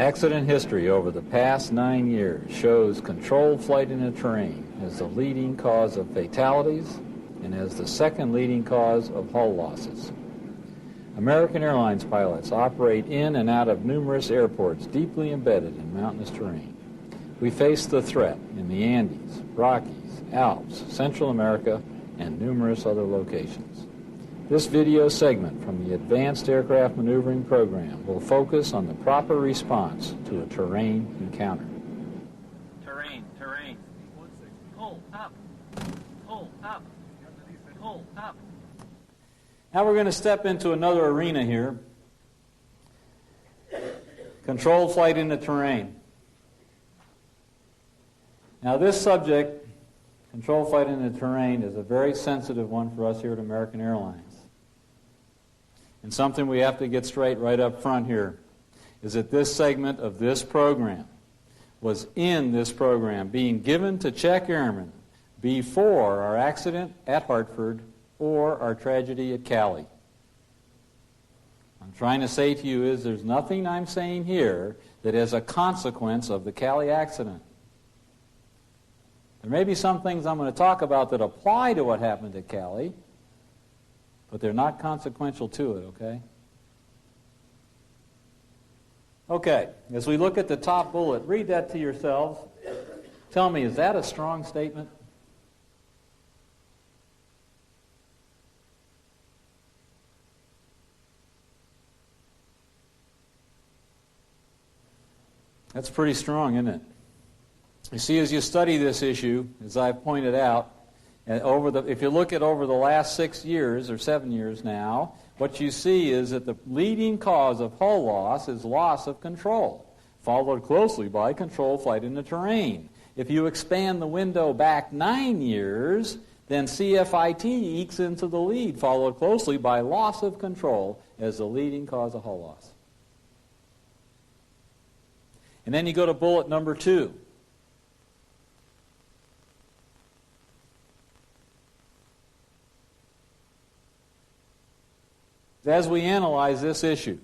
Accident history over the past 9 years shows controlled flight in the terrain as the leading cause of fatalities and as the second leading cause of hull losses. American Airlines pilots operate in and out of numerous airports deeply embedded in mountainous terrain. We face the threat in the Andes, Rockies, Alps, Central America, and numerous other locations. This video segment from the Advanced Aircraft Maneuvering Program will focus on the proper response to a terrain encounter. Terrain. Pull up. Pull up. Pull up. Now we're going to step into another arena here. Controlled flight in the terrain. Now this subject, controlled flight in the terrain, is a very sensitive one for us here at American Airlines. And something we have to get straight right up front here is that this segment of this program was in this program being given to check airmen before our accident at Hartford or our tragedy at Cali. I'm trying to say to you is there's nothing I'm saying here that is a consequence of the Cali accident. There may be some things I'm going to talk about that apply to what happened at Cali, but they're not consequential to it, okay? Okay, as we look at the top bullet, read that to yourselves. Tell me, is that a strong statement? That's pretty strong, isn't it? You see, as you study this issue, as I've pointed out, if you look at over the last 6 years or 7 years now, what you see is that the leading cause of hull loss is loss of control, followed closely by controlled flight in the terrain. If you expand the window back 9 years, then CFIT ekes into the lead, followed closely by loss of control as the leading cause of hull loss. And then you go to bullet number 2. As we analyze this issue,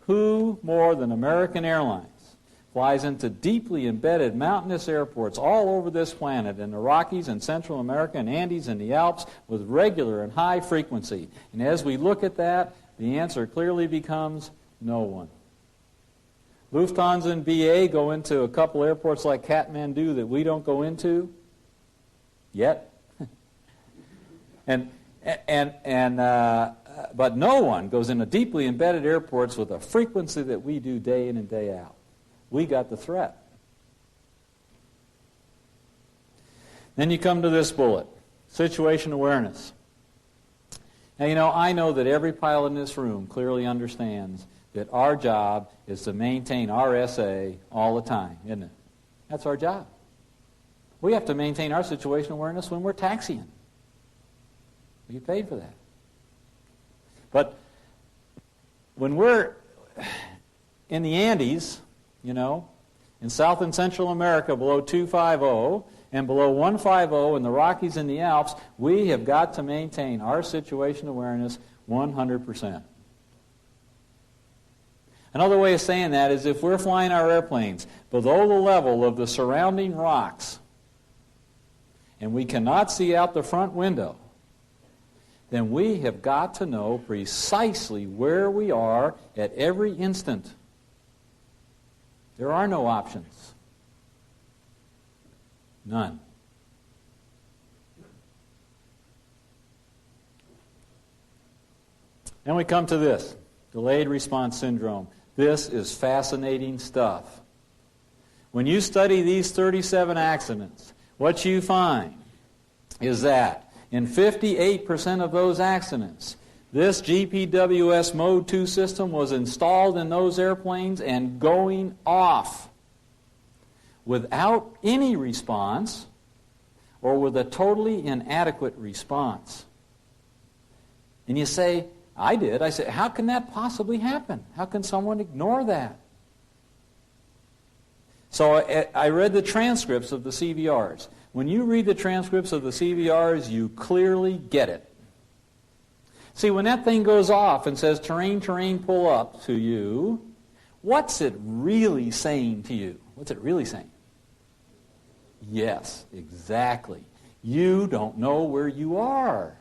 who more than American Airlines flies into deeply embedded mountainous airports all over this planet, in the Rockies and Central America and Andes and the Alps, with regular and high frequency? And as we look at that, the answer clearly becomes no one. Lufthansa and BA go into a couple airports like Kathmandu that we don't go into yet. But no one goes into deeply embedded airports with a frequency that we do day in and day out. We got the threat. Then you come to this bullet, situation awareness. Now, I know that every pilot in this room clearly understands that our job is to maintain our SA all the time, isn't it? That's our job. We have to maintain our situation awareness when we're taxiing. We get paid for that. But when we're in the Andes, in South and Central America below 250 and below 150 in the Rockies and the Alps, we have got to maintain our situation awareness 100%. Another way of saying that is if we're flying our airplanes below the level of the surrounding rocks and we cannot see out the front window, then we have got to know precisely where we are at every instant. There are no options. None. Then we come to this, delayed response syndrome. This is fascinating stuff. When you study these 37 accidents, what you find is that in 58% of those accidents, this GPWS Mode 2 system was installed in those airplanes and going off without any response or with a totally inadequate response. And you say, I did. I said, how can that possibly happen? How can someone ignore that? So I read the transcripts of the CVRs. When you read the transcripts of the CVRs, you clearly get it. See, when that thing goes off and says terrain, pull up to you, What's it really saying to you? What's it really saying? Yes, exactly. You don't know where you are.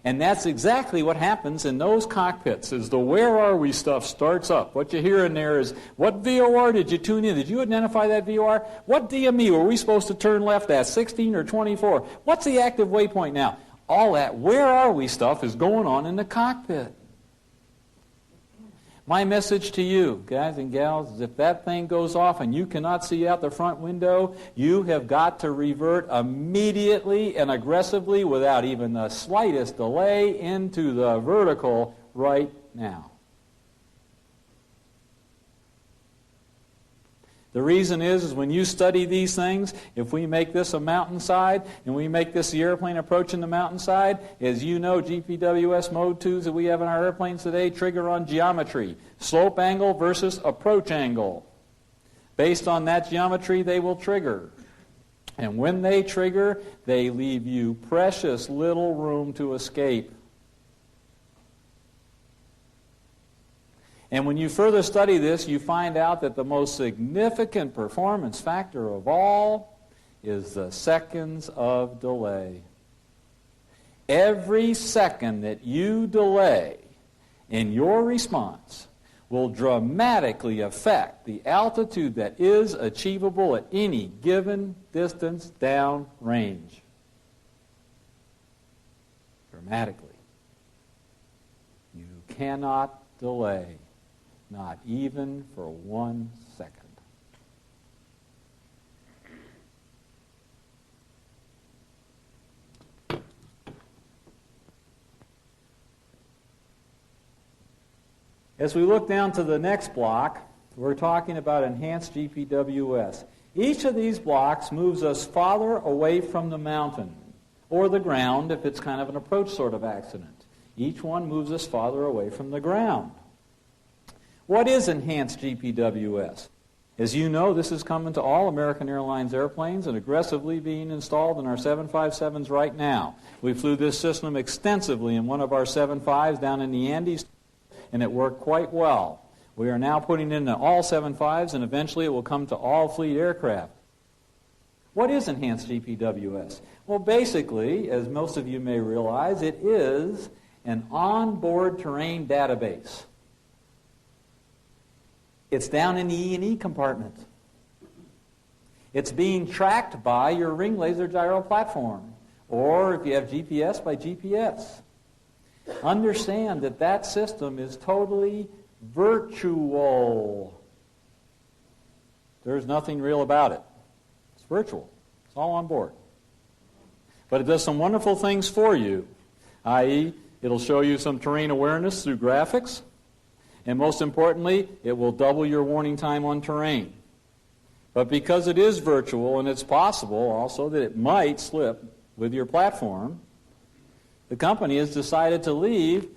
And that's exactly what happens in those cockpits, is the where are we stuff starts up. What you hear in there is, what VOR did you tune in? Did you identify that VOR? What DME were we supposed to turn left at, 16 or 24? What's the active waypoint now? All that where are we stuff is going on in the cockpit. My message to you, guys and gals, is if that thing goes off and you cannot see out the front window, you have got to revert immediately and aggressively without even the slightest delay into the vertical right now. The reason is when you study these things, if we make this a mountainside and we make this the airplane approaching the mountainside, as you know, GPWS Mode 2s that we have in our airplanes today trigger on geometry. Slope angle versus approach angle. Based on that geometry, they will trigger. And when they trigger, they leave you precious little room to escape. And when you further study this, you find out that the most significant performance factor of all is the seconds of delay. Every second that you delay in your response will dramatically affect the altitude that is achievable at any given distance downrange. Dramatically. You cannot delay. Not even for 1 second. As we look down to the next block, we're talking about enhanced GPWS. Each of these blocks moves us farther away from the mountain, or the ground if it's kind of an approach sort of accident. Each one moves us farther away from the ground. What is enhanced GPWS? As you know, this is coming to all American Airlines airplanes and aggressively being installed in our 757s right now. We flew this system extensively in one of our 75s down in the Andes, and it worked quite well. We are now putting it in all 75s, and eventually it will come to all fleet aircraft. What is enhanced GPWS? Well, basically, as most of you may realize, it is an onboard terrain database. It's down in the E&E compartment. It's being tracked by your ring laser gyro platform, or if you have GPS, by GPS. Understand that that system is totally virtual. There's nothing real about it. It's virtual. It's all on board. But it does some wonderful things for you, i.e., it'll show you some terrain awareness through graphics. And most importantly, it will double your warning time on terrain. But because it is virtual, and it's possible also that it might slip with your platform, the company has decided to leave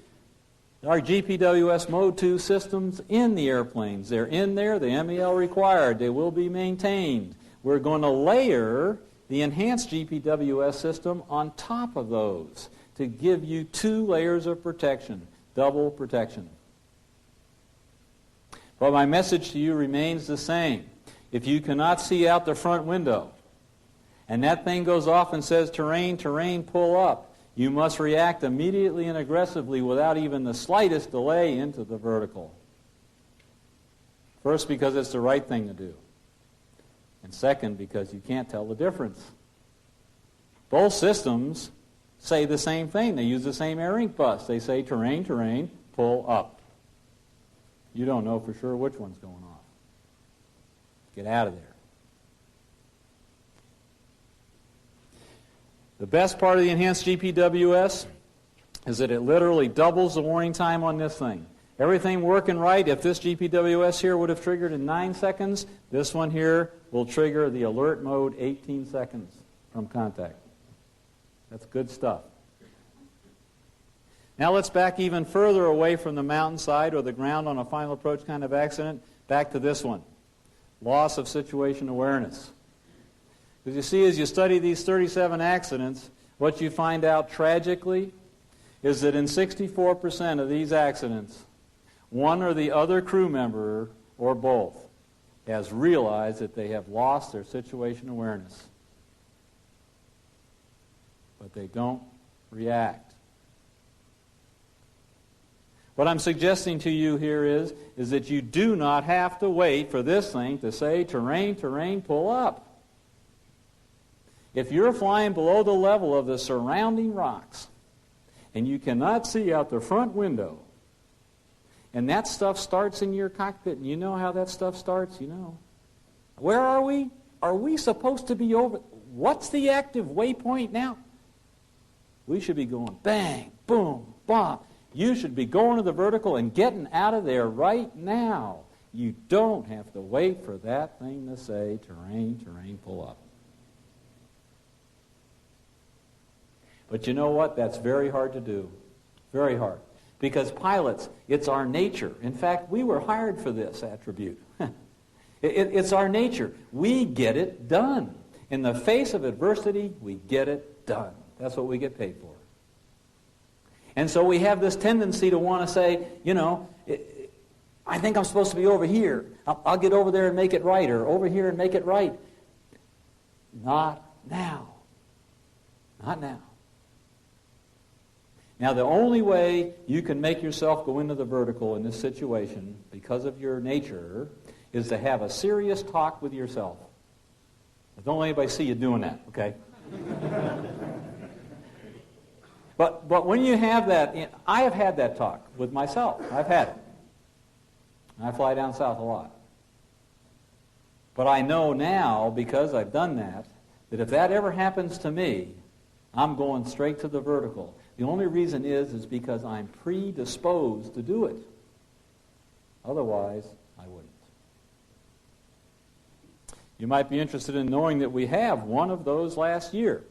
our GPWS Mode 2 systems in the airplanes. They're in there, the MEL required. They will be maintained. We're going to layer the enhanced GPWS system on top of those to give you 2 layers of protection, double protection. But my message to you remains the same. If you cannot see out the front window, and that thing goes off and says, terrain, terrain, pull up, you must react immediately and aggressively without even the slightest delay into the vertical. First, because it's the right thing to do. And second, because you can't tell the difference. Both systems say the same thing. They use the same air ink bus. They say, terrain, terrain, pull up. You don't know for sure which one's going off. Get out of there. The best part of the enhanced GPWS is that it literally doubles the warning time on this thing. Everything working right, if this GPWS here would have triggered in 9 seconds, this one here will trigger the alert mode 18 seconds from contact. That's good stuff. Now let's back even further away from the mountainside or the ground on a final approach kind of accident, back to this one. Loss of situation awareness. Because you see, as you study these 37 accidents, what you find out tragically is that in 64% of these accidents, one or the other crew member, or both, has realized that they have lost their situation awareness. But they don't react. What I'm suggesting to you here is that you do not have to wait for this thing to say, terrain, terrain, pull up. If you're flying below the level of the surrounding rocks, and you cannot see out the front window, and that stuff starts in your cockpit, and you know how that stuff starts, you know. Where are we? Are we supposed to be over? What's the active waypoint now? We should be going bang, boom, bomb. You should be going to the vertical and getting out of there right now. You don't have to wait for that thing to say, terrain, terrain, pull up. But you know what? That's very hard to do. Very hard. Because pilots, it's our nature. In fact, we were hired for this attribute. It's our nature. We get it done. In the face of adversity, we get it done. That's what we get paid for. And so we have this tendency to want to say, you know, I think I'm supposed to be over here. I'll get over there and make it right, or over here and make it right. Not now. Not now. Now, the only way you can make yourself go into the vertical in this situation, because of your nature, is to have a serious talk with yourself. But don't let anybody see you doing that, okay? But when you have that, I have had that talk with myself. I've had it. I fly down south a lot. But I know now, because I've done that if that ever happens to me, I'm going straight to the vertical. The only reason is because I'm predisposed to do it. Otherwise, I wouldn't. You might be interested in knowing that we have one of those last year.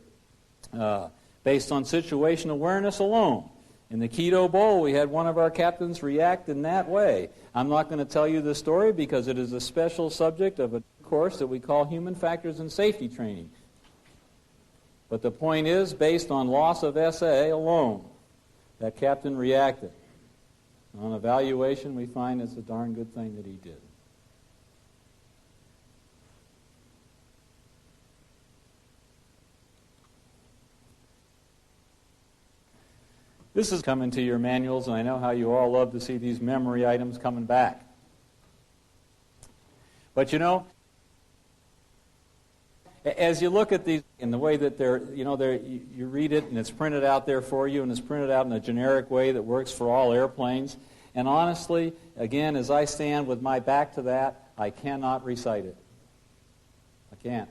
Based on situation awareness alone. In the Keto Bowl, we had one of our captains react in that way. I'm not going to tell you the story because it is a special subject of a course that we call Human Factors and Safety Training. But the point is, based on loss of SA alone, that captain reacted. On evaluation, we find it's a darn good thing that he did. This is coming to your manuals, and I know how you all love to see these memory items coming back. But you know, as you look at these in the way that you read it and it's printed out there for you, and it's printed out in a generic way that works for all airplanes. And honestly, again, as I stand with my back to that, I cannot recite it. I can't.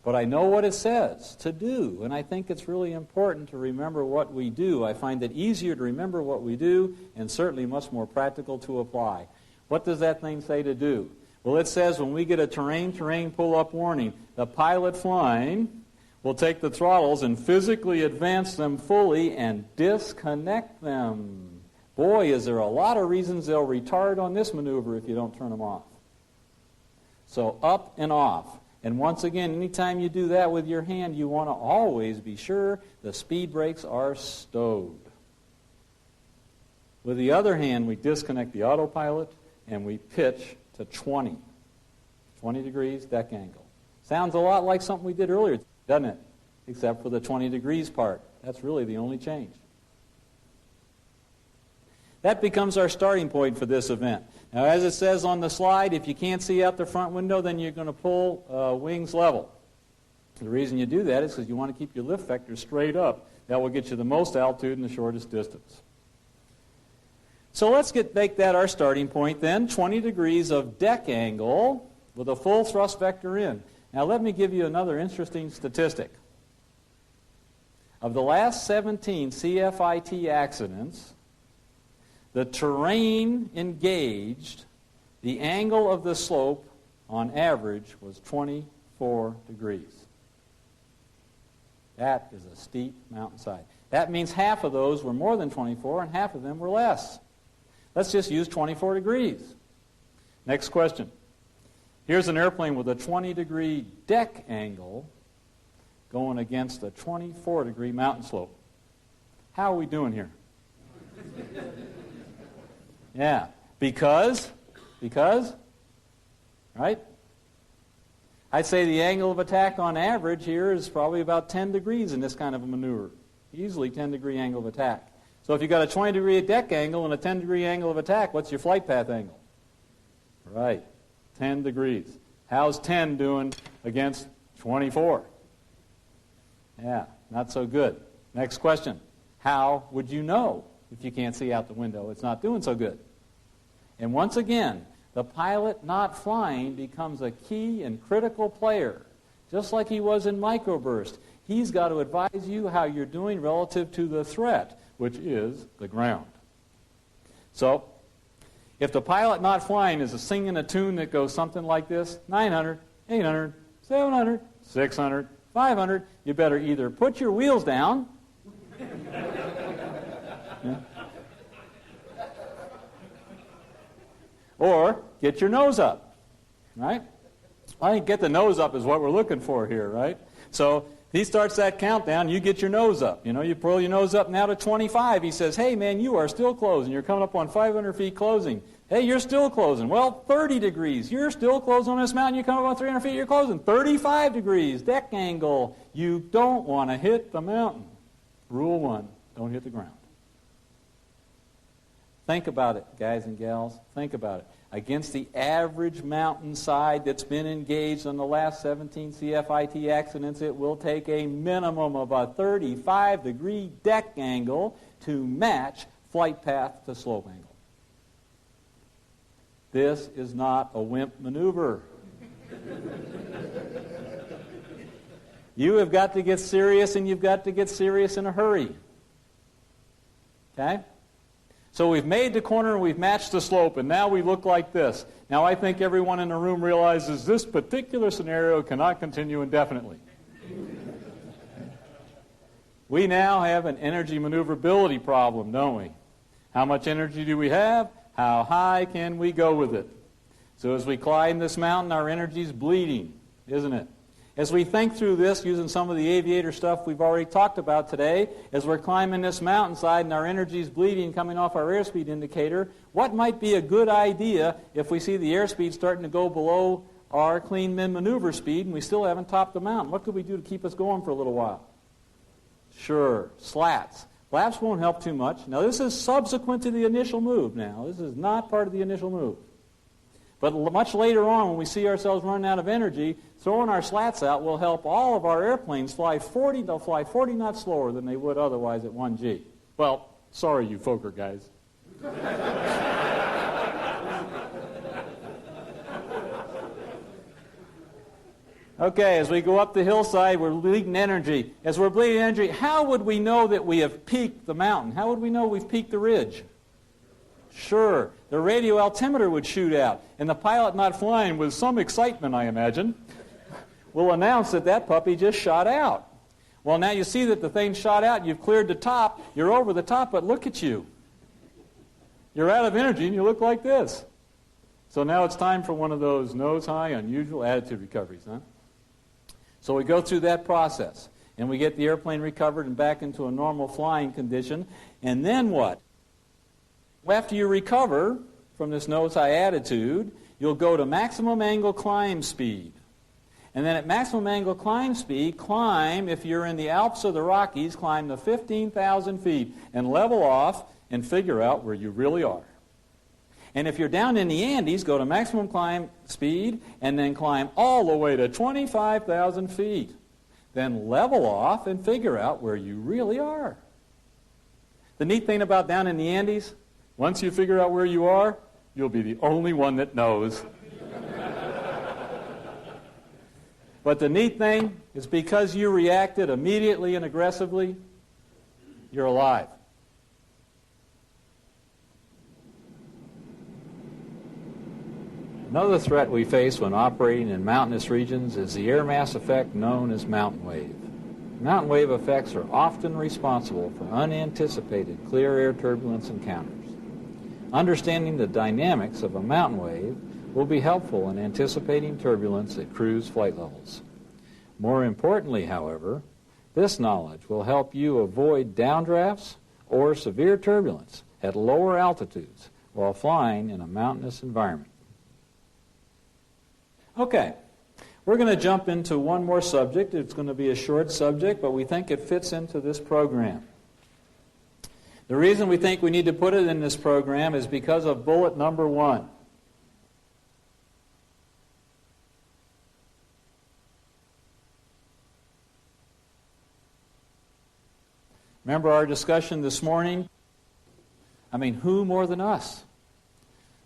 But I know what it says to do, and I think it's really important to remember what we do. I find it easier to remember what we do, and certainly much more practical to apply. What does that thing say to do? Well, it says when we get a terrain pull-up warning, the pilot flying will take the throttles and physically advance them fully and disconnect them. Boy, is there a lot of reasons they'll retard on this maneuver if you don't turn them off. So up and off. And once again, anytime you do that with your hand, you want to always be sure the speed brakes are stowed. With the other hand, we disconnect the autopilot and we pitch to 20. 20 degrees deck angle. Sounds a lot like something we did earlier, doesn't it? Except for the 20 degrees part. That's really the only change. That becomes our starting point for this event. Now, as it says on the slide, if you can't see out the front window, then you're going to pull wings level. The reason you do that is because you want to keep your lift vector straight up. That will get you the most altitude and the shortest distance. So let's make that our starting point then. 20 degrees of deck angle with a full thrust vector in. Now let me give you another interesting statistic. Of the last 17 CFIT accidents, the terrain engaged, the angle of the slope, on average, was 24 degrees. That is a steep mountainside. That means half of those were more than 24 and half of them were less. Let's just use 24 degrees. Next question. Here's an airplane with a 20-degree deck angle going against a 24-degree mountain slope. How are we doing here? Yeah. Because, right? I'd say the angle of attack on average here is probably about 10 degrees in this kind of a maneuver. Easily 10-degree angle of attack. So if you've got a 20-degree deck angle and a 10-degree angle of attack, what's your flight path angle? Right, 10 degrees. How's 10 doing against 24? Yeah, not so good. Next question. How would you know if you can't see out the window it's not doing so good? And once again, the pilot not flying becomes a key and critical player, just like he was in microburst. He's got to advise you how you're doing relative to the threat, which is the ground. So, if the pilot not flying is singing a tune that goes something like this, 900, 800, 700, 600, 500, you better either put your wheels down or get your nose up, right? I think get the nose up is what we're looking for here, right? So he starts that countdown, you get your nose up. You know, you pull your nose up now to 25. He says, hey, man, you are still closing. You're coming up on 500 feet closing. Hey, you're still closing. Well, 30 degrees. You're still closing on this mountain. You come up on 300 feet, you're closing. 35 degrees, deck angle. You don't want to hit the mountain. Rule 1, don't hit the ground. Think about it, guys and gals. Think about it. Against the average mountainside that's been engaged on the last 17 CFIT accidents, it will take a minimum of a 35-degree deck angle to match flight path to slope angle. This is not a wimp maneuver. You have got to get serious, and you've got to get serious in a hurry. Okay? So we've made the corner and we've matched the slope, and now we look like this. Now I think everyone in the room realizes this particular scenario cannot continue indefinitely. We now have an energy maneuverability problem, don't we? How much energy do we have? How high can we go with it? So as we climb this mountain, our energy's bleeding, isn't it? As we think through this, using some of the aviator stuff we've already talked about today, as we're climbing this mountainside and our energy's bleeding coming off our airspeed indicator, what might be a good idea if we see the airspeed starting to go below our clean min maneuver speed and we still haven't topped the mountain? What could we do to keep us going for a little while? Sure, slats. Flaps won't help too much. Now this is subsequent to the initial move now. This is not part of the initial move. But much later on, when we see ourselves running out of energy, throwing our slats out will help all of our airplanes fly 40. They'll fly 40 knots slower than they would otherwise at 1G. Well, sorry, you Fokker guys. Okay, as we go up the hillside, we're bleeding energy. As we're bleeding energy, how would we know that we have peaked the mountain? How would we know we've peaked the ridge? Sure, the radio altimeter would shoot out, and the pilot not flying with some excitement, I imagine, will announce that that puppy just shot out. Well, now you see that the thing shot out, you've cleared the top, you're over the top, but look at you. You're out of energy, and you look like this. So now it's time for one of those nose-high, unusual attitude recoveries, huh? So we go through that process, and we get the airplane recovered and back into a normal flying condition, and then what? After you recover from this nose-high attitude, you'll go to maximum angle climb speed. And then at maximum angle climb speed, climb, if you're in the Alps or the Rockies, climb to 15,000 feet and level off and figure out where you really are. And if you're down in the Andes, go to maximum climb speed and then climb all the way to 25,000 feet. Then level off and figure out where you really are. The neat thing about down in the Andes, once you figure out where you are, you'll be the only one that knows. But the neat thing is because you reacted immediately and aggressively, you're alive. Another threat we face when operating in mountainous regions is the air mass effect known as mountain wave. Mountain wave effects are often responsible for unanticipated clear air turbulence encounters. Understanding the dynamics of a mountain wave will be helpful in anticipating turbulence at cruise flight levels. More importantly, however, this knowledge will help you avoid downdrafts or severe turbulence at lower altitudes while flying in a mountainous environment. Okay, we're going to jump into one more subject. It's going to be a short subject, but we think it fits into this program. The reason we think we need to put it in this program is because of bullet number 1. Remember our discussion this morning? I mean, who more than us?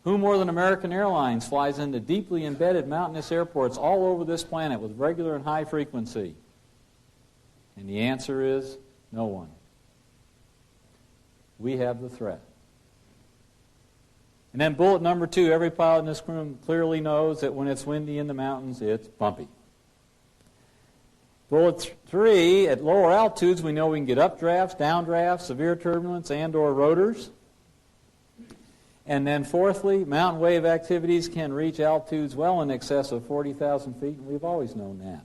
Who more than American Airlines flies into deeply embedded mountainous airports all over this planet with regular and high frequency? And the answer is no one. We have the threat. And then bullet number 2, every pilot in this room clearly knows that when it's windy in the mountains, it's bumpy. Bullet 3, at lower altitudes, we know we can get updrafts, downdrafts, severe turbulence, and or rotors. And then fourthly, mountain wave activities can reach altitudes well in excess of 40,000 feet, and we've always known that.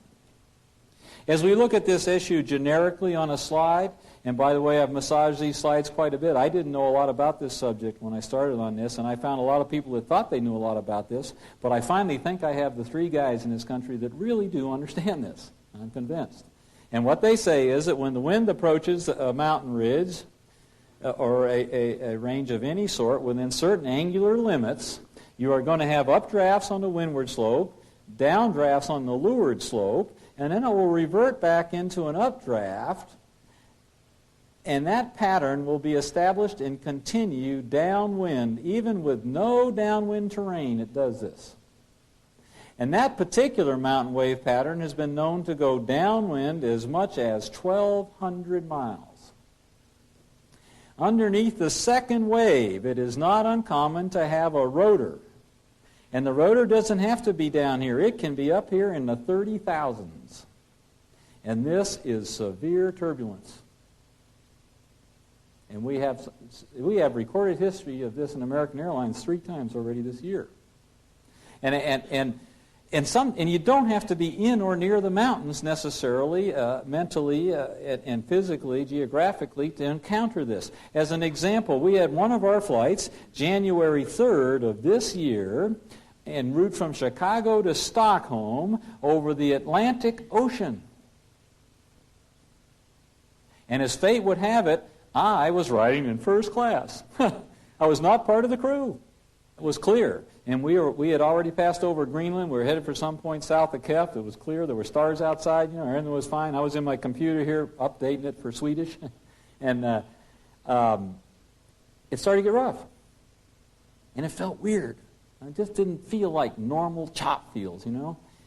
As we look at this issue generically on a slide, and by the way, I've massaged these slides quite a bit. I didn't know a lot about this subject when I started on this, and I found a lot of people that thought they knew a lot about this, but I finally think I have the 3 guys in this country that really do understand this. I'm convinced. And what they say is that when the wind approaches a mountain ridge or a range of any sort within certain angular limits, you are going to have updrafts on the windward slope, downdrafts on the leeward slope, and then it will revert back into an updraft, and that pattern will be established and continue downwind. Even with no downwind terrain, it does this. And that particular mountain wave pattern has been known to go downwind as much as 1,200 miles. Underneath the second wave, it is not uncommon to have a rotor. And the rotor doesn't have to be down here. It can be up here in the 30,000s. And this is severe turbulence. And we have recorded history of this in American Airlines 3 times already this year. And you don't have to be in or near the mountains necessarily, mentally and physically, geographically, to encounter this. As an example, we had one of our flights, January 3rd of this year, en route from Chicago to Stockholm over the Atlantic Ocean. And as fate would have it, I was riding in first class. I was not part of the crew. It was clear. And we had already passed over Greenland. We were headed for some point south of Kef. It was clear. There were stars outside. Everything was fine. I was in my computer here updating it for Swedish. And it started to get rough. And it felt weird. It just didn't feel like normal chop feels, It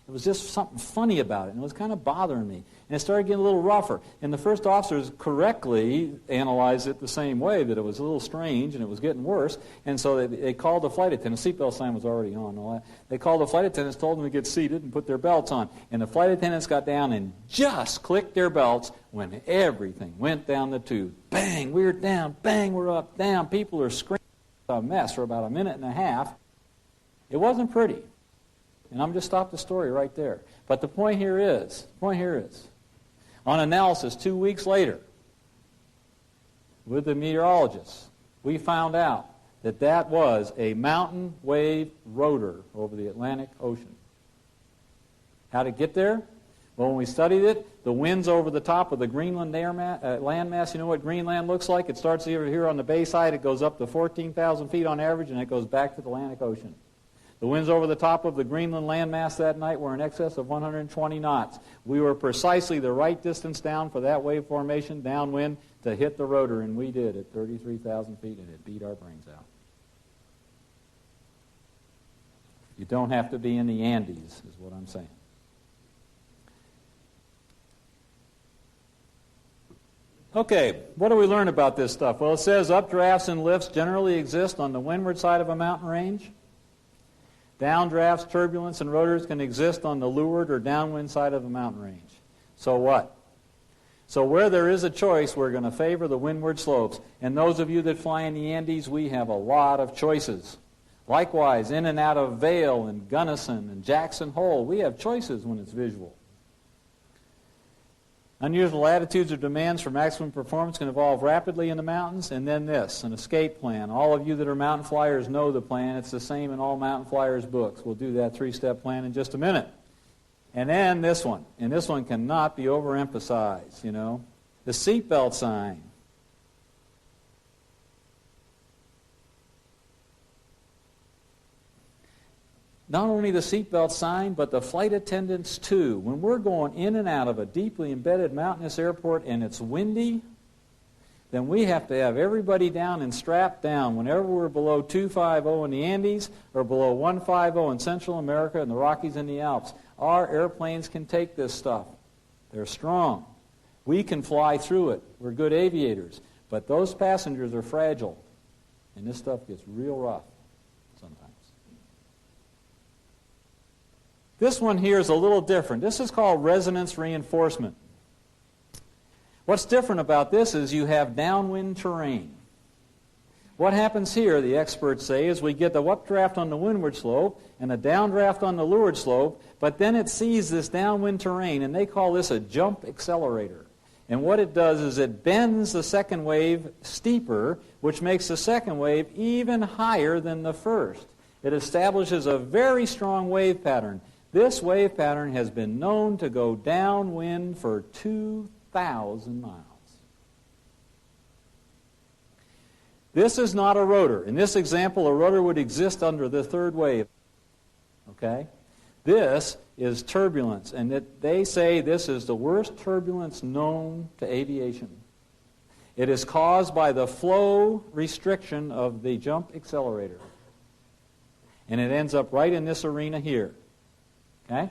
was just something funny about it, and it was kind of bothering me. And it started getting a little rougher. And the first officers correctly analyzed it the same way, that it was a little strange and it was getting worse. And so they called the flight attendant. The seatbelt sign was already on. All that. They called the flight attendants, told them to get seated and put their belts on. And the flight attendants got down and just clicked their belts when everything went down the tube. Bang, we're down. Bang, we're up, down. People are screaming. A mess for about a minute and a half. It wasn't pretty. And I'm just stop the story right there. But the point here is, on analysis 2 weeks later, with the meteorologists, we found out that was a mountain wave rotor over the Atlantic Ocean. How to get there? Well, when we studied it, the winds over the top of the Greenland landmass, you know what Greenland looks like? It starts over here on the bay side, it goes up to 14,000 feet on average, and it goes back to the Atlantic Ocean. The winds over the top of the Greenland landmass that night were in excess of 120 knots. We were precisely the right distance down for that wave formation, downwind, to hit the rotor, and we did at 33,000 feet, and it beat our brains out. You don't have to be in the Andes, is what I'm saying. Okay, what do we learn about this stuff? Well, it says updrafts and lifts generally exist on the windward side of a mountain range. Downdrafts, turbulence, and rotors can exist on the leeward or downwind side of a mountain range. So what? So where there is a choice, we're going to favor the windward slopes. And those of you that fly in the Andes, we have a lot of choices. Likewise, in and out of Vail and Gunnison and Jackson Hole, we have choices when it's visual. Unusual attitudes or demands for maximum performance can evolve rapidly in the mountains. And then this, an escape plan. All of you that are mountain flyers know the plan. It's the same in all mountain flyers' books. We'll do that 3-step plan in just a minute. And then this one. And this one cannot be overemphasized, you know. The seatbelt sign. Not only the seatbelt sign, but the flight attendants too. When we're going in and out of a deeply embedded mountainous airport and it's windy, then we have to have everybody down and strapped down. Whenever we're below 250 in the Andes or below 150 in Central America and the Rockies and the Alps, our airplanes can take this stuff. They're strong. We can fly through it. We're good aviators. But those passengers are fragile, and this stuff gets real rough sometimes. This one here is a little different. This is called resonance reinforcement. What's different about this is you have downwind terrain. What happens here, the experts say, is we get the updraft on the windward slope and a downdraft on the leeward slope, but then it sees this downwind terrain, and they call this a jump accelerator. And what it does is it bends the second wave steeper, which makes the second wave even higher than the first. It establishes a very strong wave pattern. This wave pattern has been known to go downwind for 2,000 miles. This is not a rotor. In this example, a rotor would exist under the third wave. Okay? This is turbulence, and they say this is the worst turbulence known to aviation. It is caused by the flow restriction of the jump accelerator. And it ends up right in this arena here. Okay?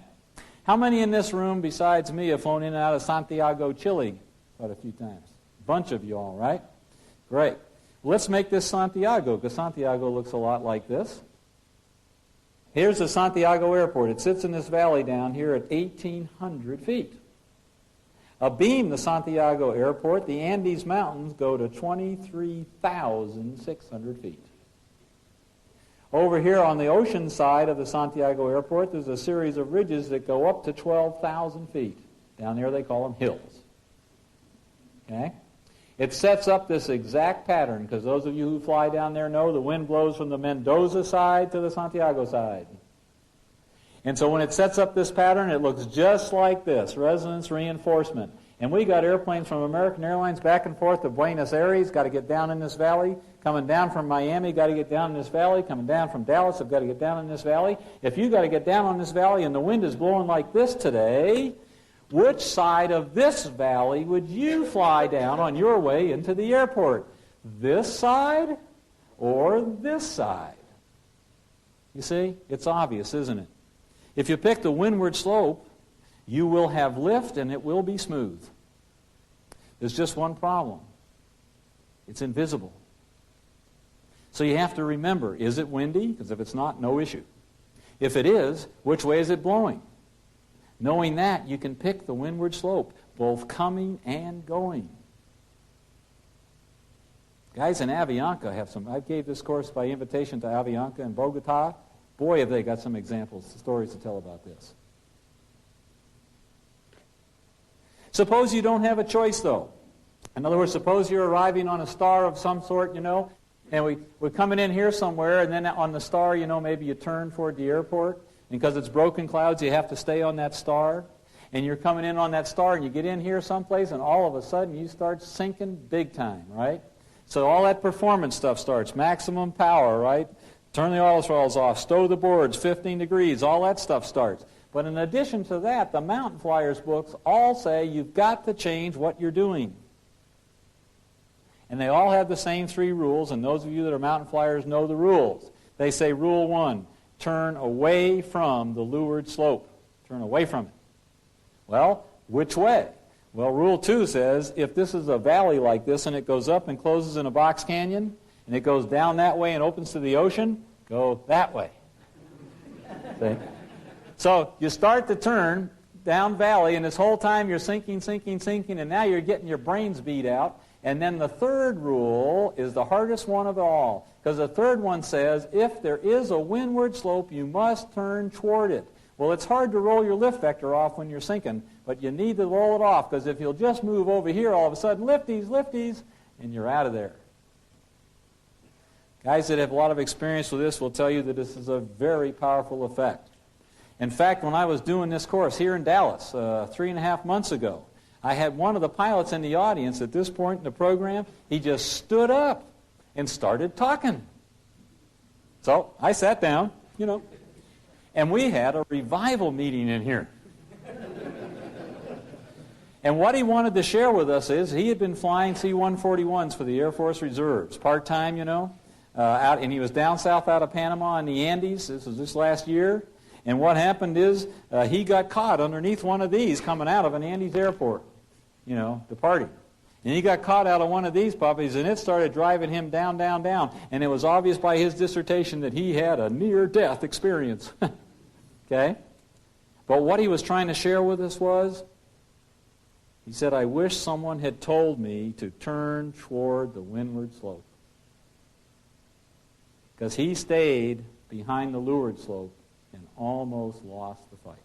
How many in this room besides me have flown in and out of Santiago, Chile quite a few times? A bunch of you all, right? Great. Let's make this Santiago, because Santiago looks a lot like this. Here's the Santiago airport. It sits in this valley down here at 1,800 feet. Abeam the Santiago airport, the Andes Mountains go to 23,600 feet. Over here on the ocean side of the Santiago airport, there's a series of ridges that go up to 12,000 feet. Down there they call them hills. Okay? It sets up this exact pattern, because those of you who fly down there know the wind blows from the Mendoza side to the Santiago side. And so when it sets up this pattern, it looks just like this, resonance reinforcement. And we got airplanes from American Airlines back and forth to Buenos Aires, got to get down in this valley. Coming down from Miami, got to get down in this valley. Coming down from Dallas, I've got to get down in this valley. If you got to get down on this valley and the wind is blowing like this today, which side of this valley would you fly down on your way into the airport? This side or this side? You see, it's obvious, isn't it? If you pick the windward slope, you will have lift and it will be smooth. There's just one problem. It's invisible. So you have to remember, is it windy? Because if it's not, no issue. If it is, which way is it blowing? Knowing that, you can pick the windward slope, both coming and going. Guys in Avianca have some. I gave this course by invitation to Avianca in Bogota. Boy, have they got some examples, stories to tell about this. Suppose you don't have a choice, though. In other words, suppose you're arriving on a star of some sort, you know, and we're coming in here somewhere, and then on the star, you know, maybe you turn toward the airport, and because it's broken clouds, you have to stay on that star. And you're coming in on that star, and you get in here someplace, and all of a sudden you start sinking big time, right? So all that performance stuff starts. Maximum power, right? Turn the oil throttles off, stow the boards, 15 degrees, all that stuff starts. But in addition to that, the mountain flyers books all say you've got to change what you're doing. And they all have the same 3 rules, and those of you that are mountain flyers know the rules. They say, Rule 1, turn away from the leeward slope. Turn away from it. Well, which way? Well, Rule 2 says, if this is a valley like this and it goes up and closes in a box canyon, and it goes down that way and opens to the ocean, go that way. See? So you start to turn down valley, and this whole time you're sinking, and now you're getting your brains beat out. And then the third rule is the hardest one of all, because the third one says, if there is a windward slope, you must turn toward it. Well, it's hard to roll your lift vector off when you're sinking, but you need to roll it off, because if you'll just move over here, all of a sudden, lifties, lifties, and you're out of there. Guys that have a lot of experience with this will tell you that this is a very powerful effect. In fact, when I was doing this course here in Dallas 3.5 months ago, I had one of the pilots in the audience at this point in the program. He just stood up and started talking. So I sat down, and we had a revival meeting in here. And what he wanted to share with us is he had been flying C-141s for the Air Force Reserves, part-time, out, and he was down south out of Panama in the Andes. This was this last year. And what happened is he got caught underneath one of these coming out of an Andes airport, departing. And he got caught out of one of these puppies, and it started driving him down, down, down. And it was obvious by his dissertation that he had a near-death experience. Okay? But what he was trying to share with us was, he said, I wish someone had told me to turn toward the windward slope. Because he stayed behind the leeward slope and almost lost the fight.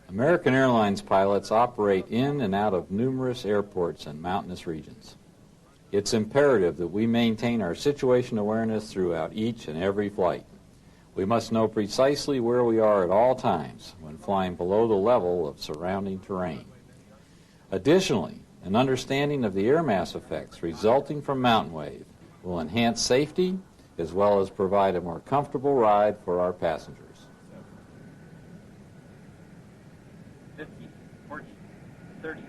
American Airlines pilots operate in and out of numerous airports and mountainous regions. It's imperative that we maintain our situation awareness throughout each and every flight. We must know precisely where we are at all times when flying below the level of surrounding terrain. Additionally, an understanding of the air mass effects resulting from mountain wave will enhance safety as well as provide a more comfortable ride for our passengers. 50, 40, 30.